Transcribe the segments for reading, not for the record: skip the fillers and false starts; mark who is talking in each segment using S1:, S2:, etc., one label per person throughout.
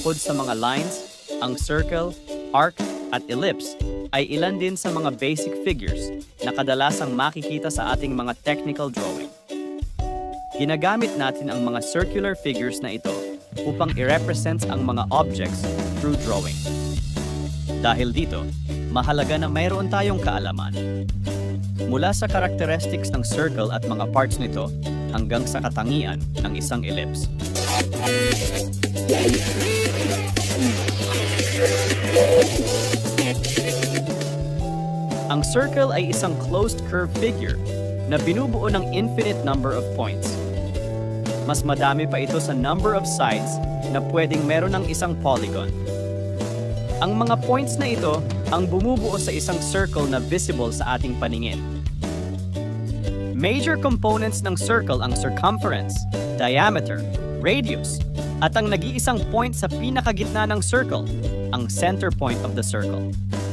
S1: Bukod sa mga lines, ang circle, arc, at ellipse ay ilan din sa mga basic figures na kadalasang makikita sa ating mga technical drawing. Ginagamit natin ang mga circular figures na ito upang i-represent ang mga objects through drawing. Dahil dito, mahalaga na mayroon tayong kaalaman. Mula sa characteristics ng circle at mga parts nito hanggang sa katangian ng isang ellipse. Ang circle ay isang closed curve figure na binubuo ng infinite number of points. Mas madami pa ito sa number of sides na pwedeng meron ng isang polygon. Ang mga points na ito ang bumubuo sa isang circle na visible sa ating paningin. Major components ng circle ang circumference, diameter, radius, at ang nag-iisang point sa pinakagitna ng circle, ang center point of the circle.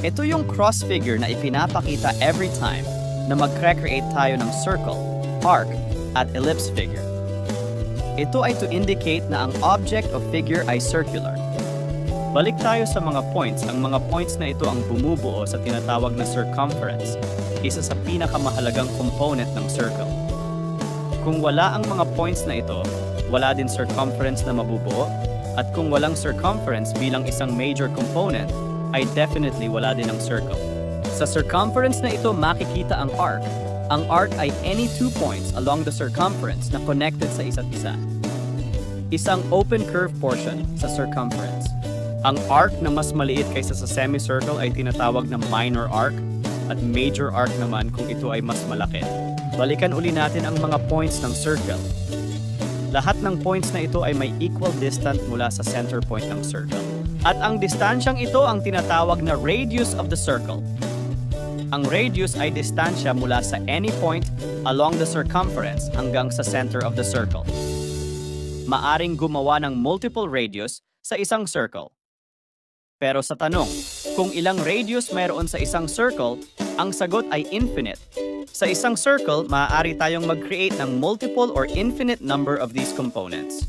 S1: Ito yung cross figure na ipinapakita every time na mag-recreate tayo ng circle, arc, at ellipse figure. Ito ay to indicate na ang object o figure ay circular. Balik tayo sa mga points. Ang mga points na ito ang bumubuo sa tinatawag na circumference, isa sa pinakamahalagang component ng circle. Kung wala ang mga points na ito, wala din circumference na mabubuo, at kung walang circumference bilang isang major component, ay definitely wala din ang circle. Sa circumference na ito makikita ang arc. Ang arc ay any two points along the circumference na connected sa isa't isa. Isang open curve portion sa circumference. Ang arc na mas maliit kaysa sa semicircle ay tinatawag na minor arc at major arc naman kung ito ay mas malaki. Balikan uli natin ang mga points ng circle. Lahat ng points na ito ay may equal distance mula sa center point ng circle. At ang distansyang ito ang tinatawag na radius of the circle. Ang radius ay distansya mula sa any point along the circumference hanggang sa center of the circle. Maaring gumawa ng multiple radius sa isang circle. Pero sa tanong, kung ilang radius mayroon sa isang circle, ang sagot ay infinite. Sa isang circle, maaari tayong mag-create ng multiple or infinite number of these components.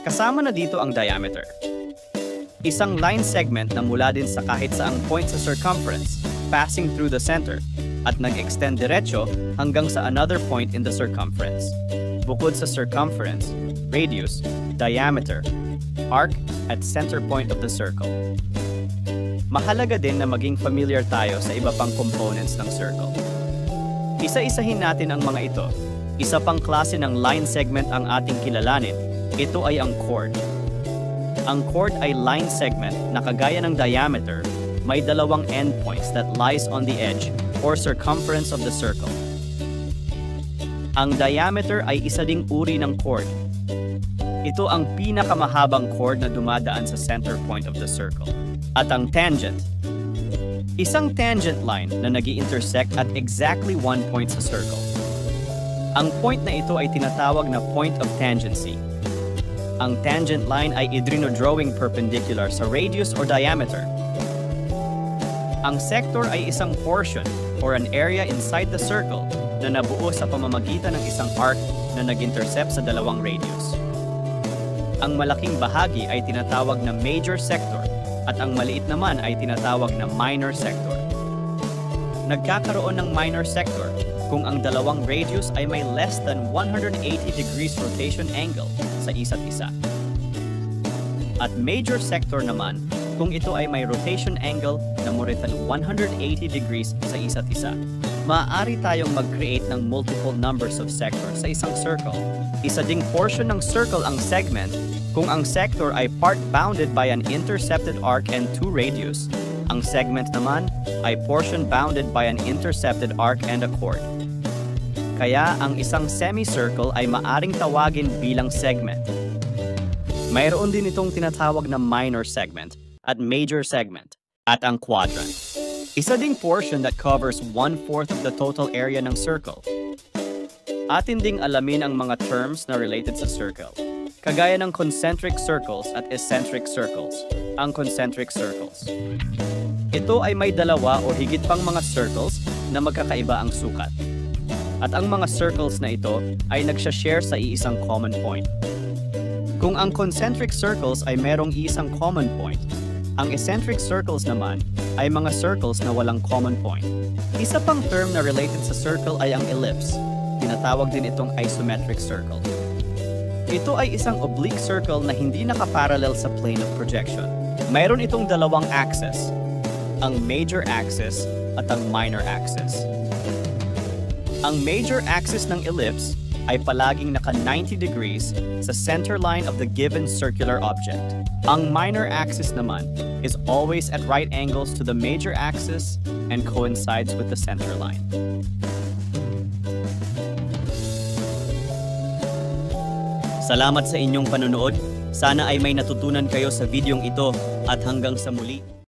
S1: Kasama na dito ang diameter. Isang line segment na mula din sa kahit saang point sa circumference, passing through the center, at nag-extend diretso hanggang sa another point in the circumference. Bukod sa circumference, radius, diameter, arc, at center point of the circle. Mahalaga din na maging familiar tayo sa iba pang components ng circle. Isa-isahin natin ang mga ito. Isa pang klase ng line segment ang ating kilalanin. Ito ay ang chord. Ang chord ay line segment na kagaya ng diameter, may dalawang endpoints that lies on the edge or circumference of the circle. Ang diameter ay isa ding uri ng chord. Ito ang pinakamahabang chord na dumadaan sa center point of the circle. At ang tangent. Isang tangent line na nag-i-intersect at exactly one point sa circle. Ang point na ito ay tinatawag na point of tangency. Ang tangent line ay idrinodrawing perpendicular sa radius or diameter. Ang sector ay isang portion or an area inside the circle na nabuo sa pamamagitan ng isang arc na nag-intercept sa dalawang radius. Ang malaking bahagi ay tinatawag na major sector at ang maliit naman ay tinatawag na minor sector. Nagkakaroon ng minor sector kung ang dalawang radius ay may less than 180 degrees rotation angle sa isa't isa. At major sector naman kung ito ay may rotation angle na more than 180 degrees sa isa't isa. Maaari tayong mag-create ng multiple numbers of sectors sa isang circle. Isa ding portion ng circle ang segment kung ang sector ay part bounded by an intercepted arc and two radius. Ang segment naman ay portion bounded by an intercepted arc and a chord. Kaya ang isang semicircle ay maaring tawagin bilang segment. Mayroon din itong tinatawag na minor segment at major segment at ang quadrant. Isa ding portion that covers 1/4 of the total area ng circle. Atin ding alamin ang mga terms na related sa circle. Kagaya ng concentric circles at eccentric circles. Ang concentric circles. Ito ay may dalawa o higit pang mga circles na magkakaiba ang sukat. At ang mga circles na ito ay nagsha-share sa iisang common point. Kung ang concentric circles ay merong isang common point, ang eccentric circles naman ay mga circles na walang common point. Isa pang term na related sa circle ay ang ellipse. Tinatawag din itong isometric circle. Ito ay isang oblique circle na hindi nakaparallel sa plane of projection. Mayroon itong dalawang axis, ang major axis at ang minor axis. Ang major axis ng ellipse ay palaging naka 90 degrees sa center line of the given circular object. Ang minor axis naman is always at right angles to the major axis and coincides with the center line. Salamat sa inyong panonood. Sana ay may natutunan kayo sa videong ito at hanggang sa muli.